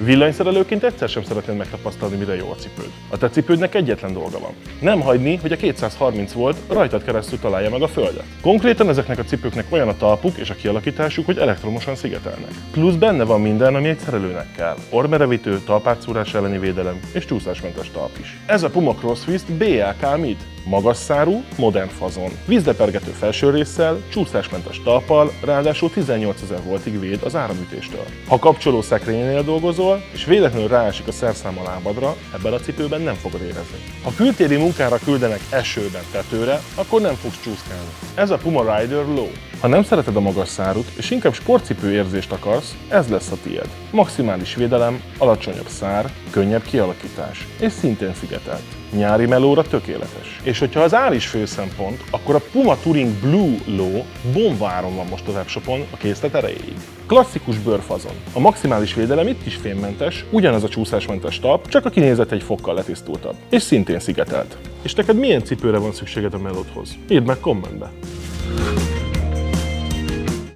Villanyszerelőként egyszer sem szeretnéd megtapasztalni, mire jó a cipőd. A te cipődnek egyetlen dolga van. Nem hagyni, hogy a 230 volt rajtad keresztül találja meg a földet. Konkrétan ezeknek a cipőknek olyan a talpuk és a kialakításuk, hogy elektromosan szigetelnek. Plusz benne van minden, ami egy szerelőnek kell. Ormerevítő, talpátszúrás elleni védelem és csúszásmentes talp is. Ez a Puma Crossfist BLK Mid. Magas szárú, modern fazon. Vízlepergető felső résszel, csúszásmentes talppal, ráadásul 18 000 voltig véd az áramütéstől. Ha kapcsolószekrénynél dolgozol, és véletlenül ráesik a szerszám a lábadra, ebben a cipőben nem fogod érezni. Ha kültéri munkára küldenek esőben tetőre, akkor nem fogsz csúszkálni. Ez a Puma Rider Low. Ha nem szereted a magas szárut, és inkább sportcipő érzést akarsz, ez lesz a tiéd. Maximális védelem, alacsonyabb szár, könnyebb kialakítás, és szintén szigetelt. Nyári melóra tökéletes. És hogyha az ár is fő szempont, akkor a Puma Touring Blue Low bombáron van most az webshopon a készlet erejéig. Klasszikus bőrfazon. A maximális védelem itt is fémmentes, ugyanaz a csúszásmentes talp, csak a kinézet egy fokkal letisztultabb. És szintén szigetelt. És neked milyen cipőre van szükséged a melódhoz? Írd meg kommentbe!